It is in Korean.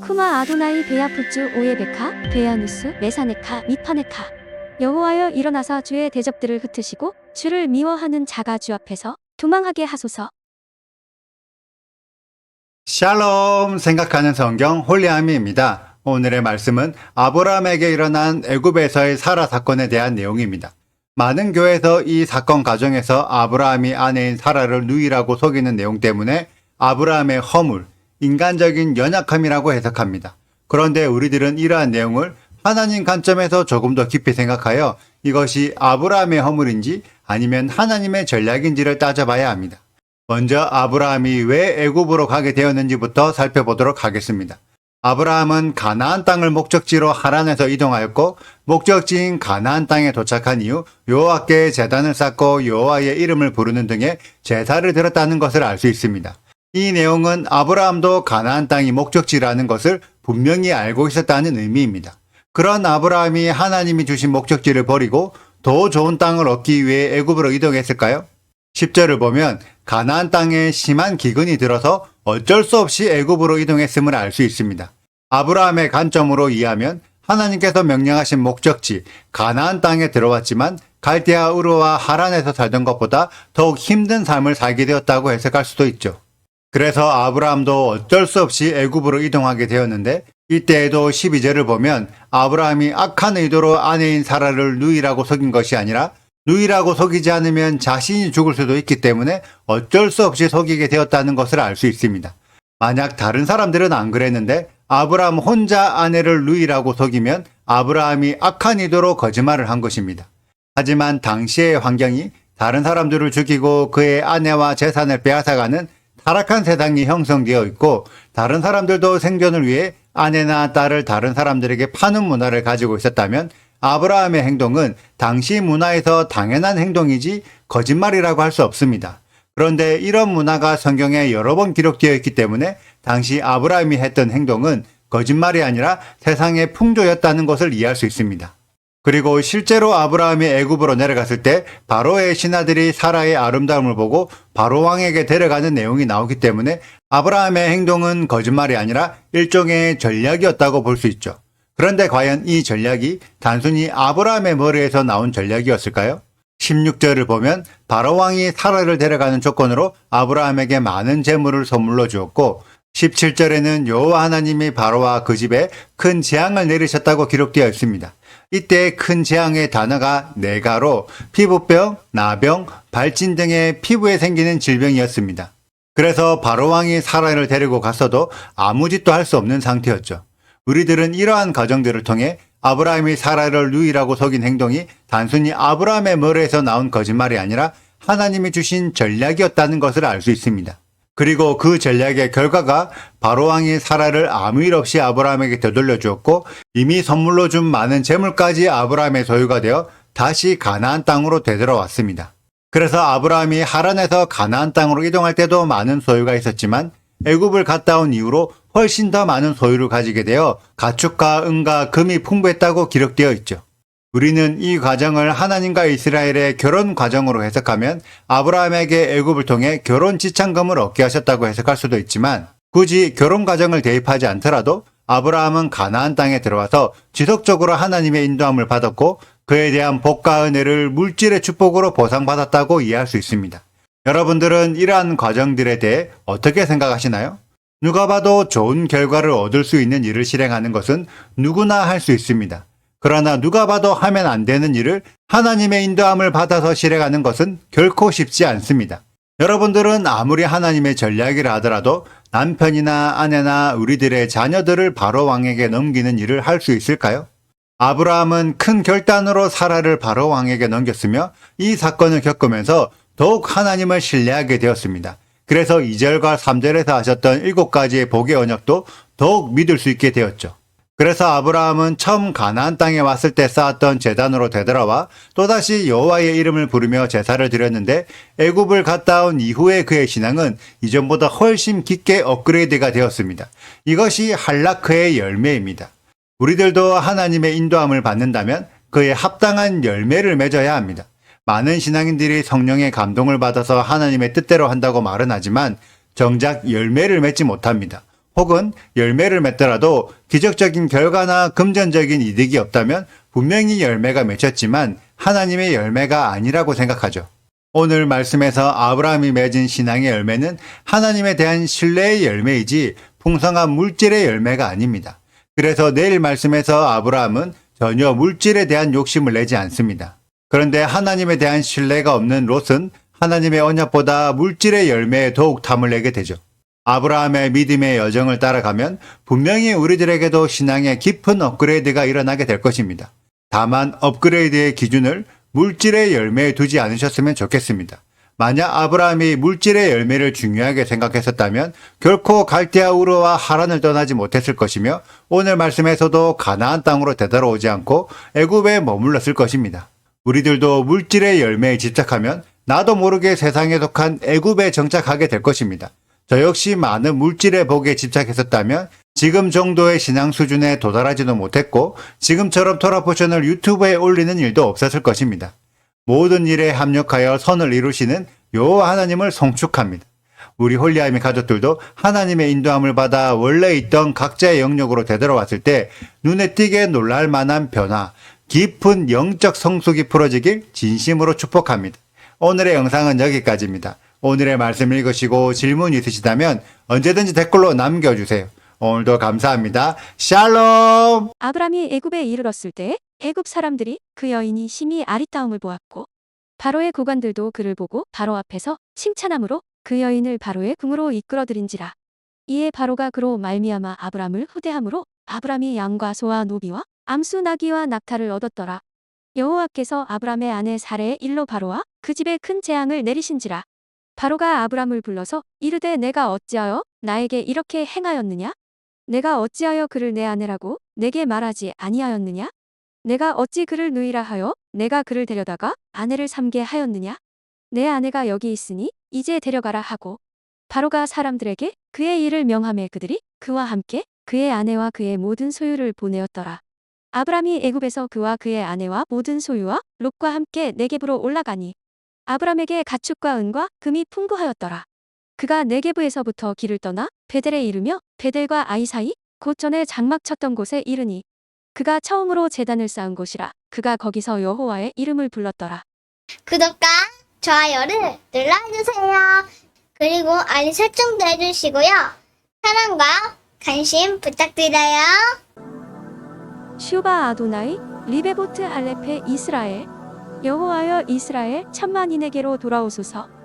쿠마 아도나이 베야푸츠 오예베카 베야누스 메사네카 미파네카. 여호와여 일어나사 주의 대적들을 흩으시고 주를 미워하는 자가 주 앞에서 도망하게 하소서. 샬롬 생각하는 성경 홀리아미입니다. 오늘의 말씀은 아브라함에게 일어난 애굽에서의 사라 사건에 대한 내용입니다. 많은 교회에서 이 사건 과정에서 아브라함이 아내인 사라를 누이라고 속이는 내용 때문에 아브라함의 허물, 인간적인 연약함이라고 해석합니다. 그런데 우리들은 이러한 내용을 하나님 관점에서 조금 더 깊이 생각하여 이것이 아브라함의 허물인지 아니면 하나님의 전략인지를 따져봐야 합니다. 먼저 아브라함이 왜 애굽으로 가게 되었는지부터 살펴보도록 하겠습니다. 아브라함은 가나안 땅을 목적지로 하란에서 이동하였고 목적지인 가나안 땅에 도착한 이후 여호와께 제단을 쌓고 여호와의 이름을 부르는 등의 제사를 드렸다는 것을 알 수 있습니다. 이 내용은 아브라함도 가나안 땅이 목적지라는 것을 분명히 알고 있었다는 의미입니다. 그런 아브라함이 하나님이 주신 목적지를 버리고 더 좋은 땅을 얻기 위해 애굽으로 이동했을까요? 10절을 보면 가나안 땅에 심한 기근이 들어서 어쩔 수 없이 애굽으로 이동했음을 알 수 있습니다. 아브라함의 관점으로 이해하면 하나님께서 명령하신 목적지 가나안 땅에 들어왔지만 갈대아 우르와 하란에서 살던 것보다 더욱 힘든 삶을 살게 되었다고 해석할 수도 있죠. 그래서 아브라함도 어쩔 수 없이 애굽으로 이동하게 되었는데 이때에도 12절을 보면 아브라함이 악한 의도로 아내인 사라를 누이라고 속인 것이 아니라 누이라고 속이지 않으면 자신이 죽을 수도 있기 때문에 어쩔 수 없이 속이게 되었다는 것을 알 수 있습니다. 만약 다른 사람들은 안 그랬는데 아브라함 혼자 아내를 누이라고 속이면 아브라함이 악한 의도로 거짓말을 한 것입니다. 하지만 당시의 환경이 다른 사람들을 죽이고 그의 아내와 재산을 빼앗아가는 타락한 세상이 형성되어 있고 다른 사람들도 생존을 위해 아내나 딸을 다른 사람들에게 파는 문화를 가지고 있었다면 아브라함의 행동은 당시 문화에서 당연한 행동이지 거짓말이라고 할 수 없습니다. 그런데 이런 문화가 성경에 여러 번 기록되어 있기 때문에 당시 아브라함이 했던 행동은 거짓말이 아니라 세상의 풍조였다는 것을 이해할 수 있습니다. 그리고 실제로 아브라함이 애굽으로 내려갔을 때 바로의 신하들이 사라의 아름다움을 보고 바로 왕에게 데려가는 내용이 나오기 때문에 아브라함의 행동은 거짓말이 아니라 일종의 전략이었다고 볼 수 있죠. 그런데 과연 이 전략이 단순히 아브라함의 머리에서 나온 전략이었을까요? 16절을 보면 바로 왕이 사라를 데려가는 조건으로 아브라함에게 많은 재물을 선물로 주었고 17절에는 여호와 하나님이 바로와 그 집에 큰 재앙을 내리셨다고 기록되어 있습니다. 이때 큰 재앙의 단어가 내가로 피부병, 나병, 발진 등의 피부에 생기는 질병이었습니다. 그래서 바로 왕이 사라를 데리고 갔어도 아무 짓도 할 수 없는 상태였죠. 우리들은 이러한 과정들을 통해 아브라함이 사라를 누이라고 속인 행동이 단순히 아브라함의 머리에서 나온 거짓말이 아니라 하나님이 주신 전략이었다는 것을 알 수 있습니다. 그리고 그 전략의 결과가 바로 왕이 사라를 아무 일 없이 아브라함에게 되돌려 주었고 이미 선물로 준 많은 재물까지 아브라함의 소유가 되어 다시 가나안 땅으로 되돌아왔습니다. 그래서 아브라함이 하란에서 가나안 땅으로 이동할 때도 많은 소유가 있었지만 애굽을 갔다 온 이후로 훨씬 더 많은 소유를 가지게 되어 가축과 은과 금이 풍부했다고 기록되어 있죠. 우리는 이 과정을 하나님과 이스라엘의 결혼 과정으로 해석하면 아브라함에게 애굽을 통해 결혼 지참금을 얻게 하셨다고 해석할 수도 있지만 굳이 결혼 과정을 대입하지 않더라도 아브라함은 가나안 땅에 들어와서 지속적으로 하나님의 인도함을 받았고 그에 대한 복과 은혜를 물질의 축복으로 보상받았다고 이해할 수 있습니다. 여러분들은 이러한 과정들에 대해 어떻게 생각하시나요? 누가 봐도 좋은 결과를 얻을 수 있는 일을 실행하는 것은 누구나 할 수 있습니다. 그러나 누가 봐도 하면 안 되는 일을 하나님의 인도함을 받아서 실행하는 것은 결코 쉽지 않습니다. 여러분들은 아무리 하나님의 전략이라 하더라도 남편이나 아내나 우리들의 자녀들을 바로 왕에게 넘기는 일을 할 수 있을까요? 아브라함은 큰 결단으로 사라를 바로 왕에게 넘겼으며 이 사건을 겪으면서 더욱 하나님을 신뢰하게 되었습니다. 그래서 2절과 3절에서 하셨던 7가지의 복의 언약도 더욱 믿을 수 있게 되었죠. 그래서 아브라함은 처음 가나안 땅에 왔을 때 쌓았던 제단으로 되돌아와 또다시 여호와의 이름을 부르며 제사를 드렸는데 애굽을 갔다 온 이후의 그의 신앙은 이전보다 훨씬 깊게 업그레이드가 되었습니다. 이것이 할라크의 열매입니다. 우리들도 하나님의 인도함을 받는다면 그에 합당한 열매를 맺어야 합니다. 많은 신앙인들이 성령의 감동을 받아서 하나님의 뜻대로 한다고 말은 하지만 정작 열매를 맺지 못합니다. 혹은 열매를 맺더라도 기적적인 결과나 금전적인 이득이 없다면 분명히 열매가 맺혔지만 하나님의 열매가 아니라고 생각하죠. 오늘 말씀에서 아브라함이 맺은 신앙의 열매는 하나님에 대한 신뢰의 열매이지 풍성한 물질의 열매가 아닙니다. 그래서 내일 말씀에서 아브라함은 전혀 물질에 대한 욕심을 내지 않습니다. 그런데 하나님에 대한 신뢰가 없는 롯은 하나님의 언약보다 물질의 열매에 더욱 탐을 내게 되죠. 아브라함의 믿음의 여정을 따라가면 분명히 우리들에게도 신앙의 깊은 업그레이드가 일어나게 될 것입니다. 다만 업그레이드의 기준을 물질의 열매에 두지 않으셨으면 좋겠습니다. 만약 아브라함이 물질의 열매를 중요하게 생각했었다면 결코 갈대아 우르와 하란을 떠나지 못했을 것이며 오늘 말씀에서도 가나안 땅으로 되돌아오지 않고 애굽에 머물렀을 것입니다. 우리들도 물질의 열매에 집착하면 나도 모르게 세상에 속한 애굽에 정착하게 될 것입니다. 저 역시 많은 물질의 복에 집착했었다면 지금 정도의 신앙 수준에 도달하지도 못했고 지금처럼 토라포션을 유튜브에 올리는 일도 없었을 것입니다. 모든 일에 합력하여 선을 이루시는 여호와 하나님을 송축합니다. 우리 홀리아미 가족들도 하나님의 인도함을 받아 원래 있던 각자의 영역으로 되돌아왔을 때 눈에 띄게 놀랄 만한 변화, 깊은 영적 성숙이 풀어지길 진심으로 축복합니다. 오늘의 영상은 여기까지입니다. 오늘의 말씀 읽으시고 질문 있으시다면 언제든지 댓글로 남겨주세요. 오늘도 감사합니다. 샬롬! 아브람이 애굽에 이르렀을 때 애굽 사람들이 그 여인이 심히 아리따움을 보았고 바로의 고관들도 그를 보고 바로 앞에서 칭찬함으로 그 여인을 바로의 궁으로 이끌어들인지라. 이에 바로가 그로 말미암아 아브람을 후대함으로 아브람이 양과 소와 노비와 암수 나귀와 낙타를 얻었더라. 여호와께서 아브람의 아내 사레의 일로 바로와 그 집에 큰 재앙을 내리신지라. 바로가 아브람을 불러서 이르되 내가 어찌하여 나에게 이렇게 행하였느냐? 내가 어찌하여 그를 내 아내라고 내게 말하지 아니하였느냐? 내가 어찌 그를 누이라 하여 내가 그를 데려다가 아내를 삼게 하였느냐? 내 아내가 여기 있으니 이제 데려가라 하고 바로가 사람들에게 그의 일을 명하매 그들이 그와 함께 그의 아내와 그의 모든 소유를 보내었더라. 아브람이 애굽에서 그와 그의 아내와 모든 소유와 롯과 함께 네겝으로 올라가니 아브람에게 가축과 은과 금이 풍부하였더라. 그가 네겝에서부터 길을 떠나 베델에 이르며 베델과 아이 사이 곧 전에 장막 쳤던 곳에 이르니 그가 처음으로 제단을 쌓은 곳이라. 그가 거기서 여호와의 이름을 불렀더라. 구독과 좋아요를 눌러주세요. 그리고 알림 설정도 해주시고요. 사랑과 관심 부탁드려요. 슈바 아도나이 리베보트 할레페 이스라엘 여호와여 이스라엘 천만인에게로 돌아오소서.